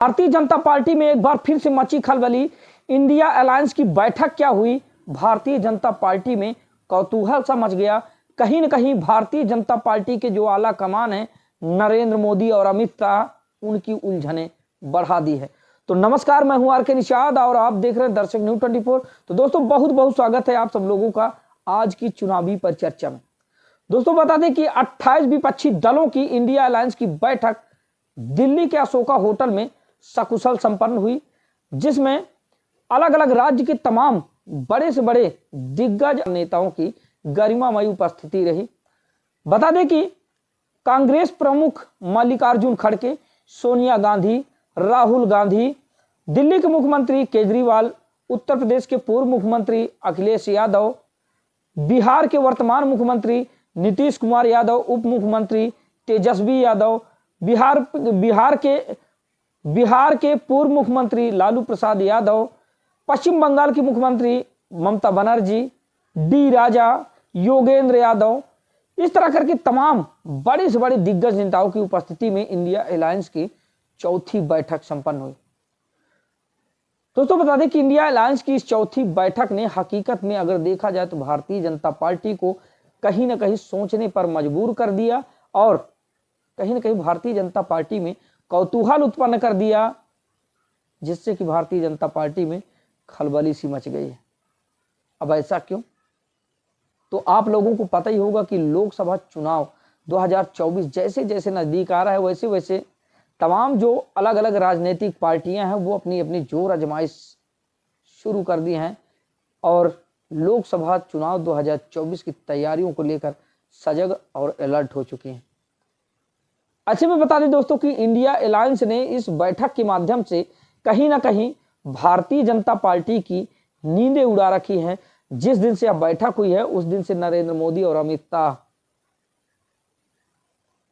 Bharatiya Janata party में एक बार फिर से मची खलबली। इंडिया अलायंस की बैठक क्या हुई, भारतीय जनता पार्टी में कौतूहल सा मच गया। कहीं न कहीं भारतीय जनता पार्टी के जो आला कमान है नरेंद्र मोदी और अमित शाह, उनकी उलझने बढ़ा दी है। तो नमस्कार, मैं हूं आर.के. निषाद और आप देख रहे हैं दर्शक न्यूज 24। तो दोस्तों बहुत बहुत स्वागत है आप सब लोगों का आज की चुनावी पर चर्चा में। दोस्तों बता दें कि 28 विपक्षी दलों की इंडिया अलायंस की बैठक दिल्ली के अशोका होटल में सकुशल संपन्न हुई, जिसमें अलग अलग राज्य के तमाम बड़े से बड़े दिग्गज नेताओं की गरिमामयी उपस्थिति रही। बता दें कि कांग्रेस प्रमुख मल्लिकार्जुन खड़गे, सोनिया गांधी, राहुल गांधी, दिल्ली के मुख्यमंत्री केजरीवाल, उत्तर प्रदेश के पूर्व मुख्यमंत्री अखिलेश यादव, बिहार के वर्तमान मुख्यमंत्री नीतीश कुमार यादव, उप मुख्यमंत्री तेजस्वी यादव, बिहार के पूर्व मुख्यमंत्री लालू प्रसाद यादव, पश्चिम बंगाल की मुख्यमंत्री ममता बनर्जी, डी राजा, योगेंद्र यादव, इस तरह करके तमाम बड़े से बड़े दिग्गज नेताओं की उपस्थिति में इंडिया अलायंस की चौथी बैठक संपन्न हुई। दोस्तों बता दें कि इंडिया अलायंस की इस चौथी बैठक ने हकीकत में अगर देखा जाए तो भारतीय जनता पार्टी को कहीं ना कहीं सोचने पर मजबूर कर दिया और कहीं ना कहीं भारतीय जनता पार्टी में कौतूहल उत्पन्न कर दिया, जिससे कि भारतीय जनता पार्टी में खलबली सी मच गई है। अब ऐसा क्यों? तो आप लोगों को पता ही होगा कि लोकसभा चुनाव 2024 जैसे जैसे नजदीक आ रहा है, वैसे वैसे तमाम जो अलग अलग राजनीतिक पार्टियां हैं वो अपनी अपनी जोर आजमाइश शुरू कर दी हैं और लोकसभा चुनाव 2024 की तैयारियों को लेकर सजग और अलर्ट हो चुकी हैं। अच्छे में बता दें दोस्तों कि इंडिया अलायंस ने इस बैठक के माध्यम से कहीं ना कहीं भारतीय जनता पार्टी की नींदें उड़ा रखी हैं। जिस दिन से अब बैठक हुई है उस दिन से नरेंद्र मोदी और अमित शाह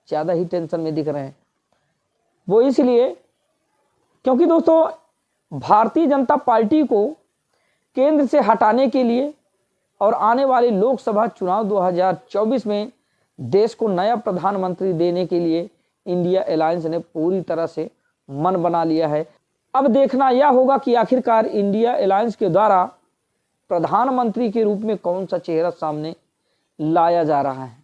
ज्यादा ही टेंशन में दिख रहे हैं। वो इसलिए क्योंकि दोस्तों भारतीय जनता पार्टी को केंद्र से हटाने के लिए और आने वाले लोकसभा चुनाव 2024 में देश को नया प्रधानमंत्री देने के लिए इंडिया अलायंस ने पूरी तरह से मन बना लिया है। अब देखना यह होगा कि आखिरकार इंडिया अलायंस के द्वारा प्रधानमंत्री के रूप में कौन सा चेहरा सामने लाया जा रहा है।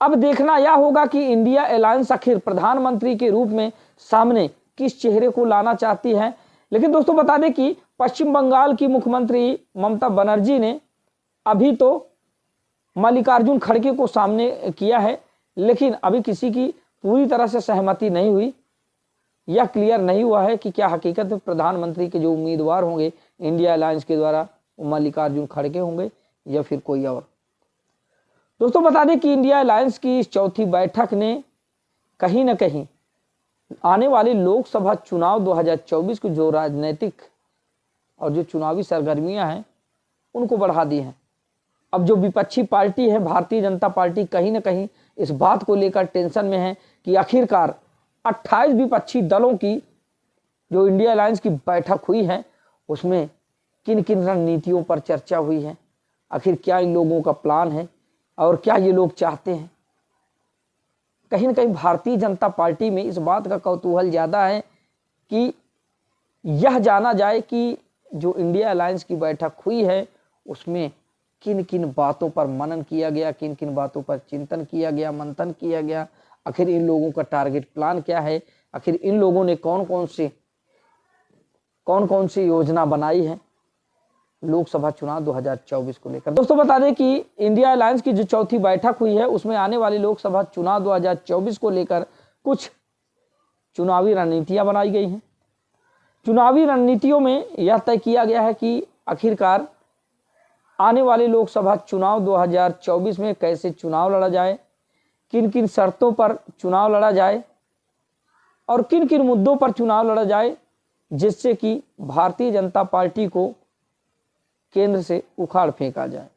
अब देखना यह होगा कि इंडिया अलायंस आखिर प्रधानमंत्री के रूप में सामने किस चेहरे को लाना चाहती है। लेकिन दोस्तों बता दें कि पश्चिम बंगाल की मुख्यमंत्री ममता बनर्जी ने अभी तो मल्लिकार्जुन खड़गे को सामने किया है, लेकिन अभी किसी की पूरी तरह से सहमति नहीं हुई। यह क्लियर नहीं हुआ है कि क्या हकीकत में प्रधानमंत्री के जो उम्मीदवार होंगे इंडिया अलायंस के द्वारा वो मल्लिकार्जुन खड़गे होंगे या फिर कोई और। दोस्तों बता दें कि इंडिया अलायंस की इस चौथी बैठक ने कहीं ना कहीं आने वाले लोकसभा चुनाव 2024 की जो राजनीतिक और जो चुनावी सरगर्मियां हैं उनको बढ़ा दी हैं। अब जो विपक्षी पार्टी है भारतीय जनता पार्टी कहीं ना कहीं इस बात को लेकर टेंशन में है कि आखिरकार 28 विपक्षी दलों की जो इंडिया अलायंस की बैठक हुई है उसमें किन किन रणनीतियों पर चर्चा हुई है, आखिर क्या इन लोगों का प्लान है और क्या ये लोग चाहते हैं। कहीं ना कहीं भारतीय जनता पार्टी में इस बात का कौतूहल ज़्यादा है कि यह जाना जाए कि जो इंडिया अलायंस की बैठक हुई है उसमें किन किन बातों पर मनन किया गया, किन किन बातों पर चिंतन किया गया, मंथन किया गया, आखिर इन लोगों का टारगेट प्लान क्या है, आखिर इन लोगों ने कौन कौन सी योजना बनाई है लोकसभा चुनाव 2024 को लेकर। दोस्तों बता दें कि इंडिया अलायंस की जो चौथी बैठक हुई है उसमें आने वाली लोकसभा चुनाव 2024 को लेकर कुछ चुनावी रणनीतियां बनाई गई हैं। चुनावी रणनीतियों में यह तय किया गया है कि आखिरकार आने वाले लोकसभा चुनाव 2024 में कैसे चुनाव लड़ा जाए, किन किन शर्तों पर चुनाव लड़ा जाए और किन किन मुद्दों पर चुनाव लड़ा जाए, जिससे कि भारतीय जनता पार्टी को केंद्र से उखाड़ फेंका जाए।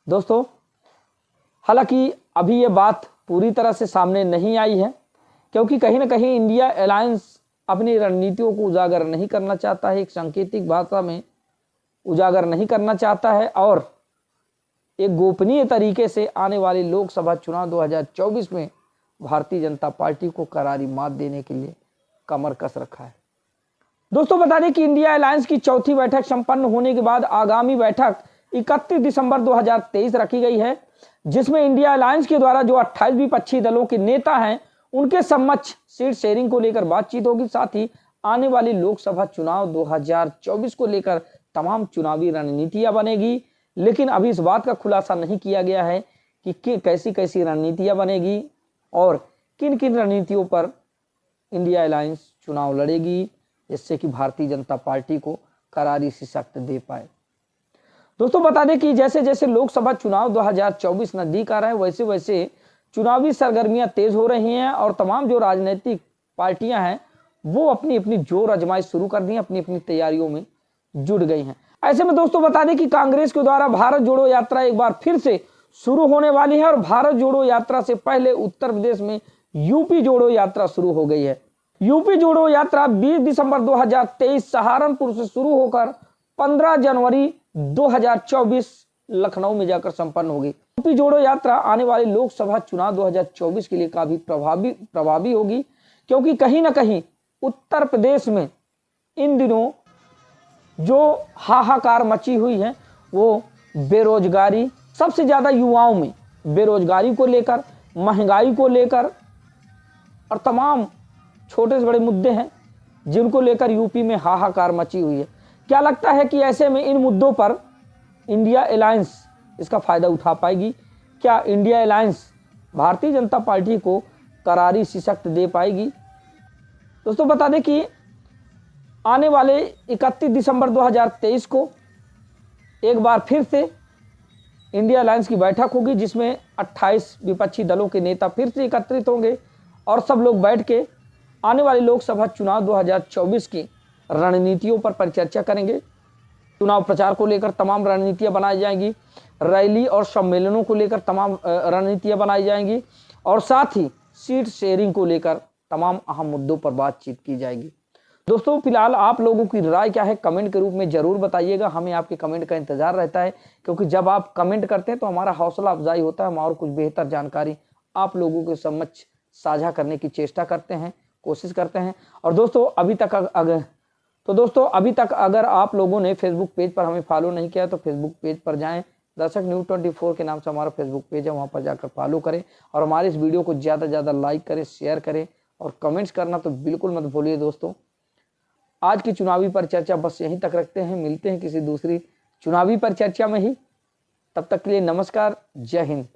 दोस्तों हालांकि अभी ये बात पूरी तरह से सामने नहीं आई है, क्योंकि कहीं ना कहीं इंडिया अलायंस अपनी रणनीतियों को उजागर नहीं करना चाहता है, एक सांकेतिक भाषा में उजागर नहीं करना चाहता है और एक गोपनीय तरीके से आने वाले लोकसभा चुनाव 2024 में भारतीय जनता पार्टी को करारी मात देने के लिए कमर कस रखा है। दोस्तों बता दें कि इंडिया अलायंस की चौथी बैठक संपन्न होने के बाद आगामी बैठक 31 दिसंबर 2023 रखी गई है, जिसमें इंडिया अलायंस के द्वारा जो 28 विपक्षी दलों के नेता हैं उनके समक्ष सीट शेयरिंग को लेकर बातचीत होगी। साथ ही आने वाली लोकसभा चुनाव 2024 को लेकर तमाम चुनावी रणनीतियां बनेगी, लेकिन अभी इस बात का खुलासा नहीं किया गया है कि कैसी कैसी रणनीतियां बनेगी और किन किन रणनीतियों पर इंडिया अलायंस चुनाव लड़ेगी, जिससे कि भारतीय जनता पार्टी को करारी शिकस्त दे पाए। दोस्तों बता दें कि जैसे जैसे लोकसभा चुनाव 2024 नजदीक आ रहे हैं, वैसे वैसे चुनावी सरगर्मियां तेज हो रही हैं और तमाम जो राजनीतिक पार्टियां हैं वो अपनी अपनी जोर आजमाइश शुरू कर दी हैं, अपनी अपनी तैयारियों में जुट गई हैं। ऐसे में दोस्तों बता दें कि कांग्रेस के द्वारा भारत जोड़ो यात्रा एक बार फिर से शुरू होने वाली है और भारत जोड़ो यात्रा से पहले उत्तर प्रदेश में यूपी जोड़ो यात्रा शुरू हो गई है। यूपी जोड़ो यात्रा 20 दिसंबर 2023 सहारनपुर से शुरू होकर 15 जनवरी 2024 लखनऊ में जाकर संपन्न होगी। यूपी जोड़ो यात्रा आने वाले लोकसभा चुनाव 2024 के लिए काफी प्रभावी होगी, क्योंकि कहीं ना कहीं उत्तर प्रदेश में इन दिनों जो हाहाकार मची हुई है वो बेरोजगारी, सबसे ज्यादा युवाओं में बेरोजगारी को लेकर, महंगाई को लेकर और तमाम छोटे से बड़े मुद्दे हैं जिनको लेकर यूपी में हाहाकार मची हुई है। क्या लगता है कि ऐसे में इन मुद्दों पर इंडिया अलायंस इसका फायदा उठा पाएगी? क्या India alliance Bharatiya Janata party को करारी शिकस्त दे पाएगी? दोस्तों बता दें कि आने वाले 31 दिसंबर 2023 को एक बार फिर से इंडिया अलायंस की बैठक होगी, जिसमें 28 विपक्षी दलों के नेता फिर से एकत्रित होंगे और सब लोग बैठ के आने वाले लोकसभा चुनाव 2024 की रणनीतियों पर परिचर्चा करेंगे। चुनाव प्रचार को लेकर तमाम रणनीतियां बनाई जाएंगी, रैली और सम्मेलनों को लेकर तमाम रणनीतियां बनाई जाएंगी और साथ ही सीट शेयरिंग को लेकर तमाम अहम मुद्दों पर बातचीत की जाएगी। दोस्तों फिलहाल आप लोगों की राय क्या है कमेंट के रूप में जरूर बताइएगा। हमें आपके कमेंट का इंतजार रहता है, क्योंकि जब आप कमेंट करते हैं तो हमारा हौसला अफजाई होता है, हम और कुछ बेहतर जानकारी आप लोगों के समक्ष साझा करने की चेष्टा करते हैं, कोशिश करते हैं। और दोस्तों अभी तक अगर आप लोगों ने फेसबुक पेज पर हमें फॉलो नहीं किया तो फेसबुक पेज पर जाएं, दर्शक न्यूज़ 24 के नाम से हमारा फेसबुक पेज है, वहां पर जाकर फॉलो करें और हमारे इस वीडियो को ज़्यादा से ज़्यादा लाइक करें, शेयर करें और कमेंट्स करना तो बिल्कुल मत भूलिए। दोस्तों आज की चुनावी पर चर्चा बस यहीं तक रखते हैं, मिलते हैं किसी दूसरी चुनावी पर चर्चा में ही। तब तक के लिए नमस्कार, जय हिंद।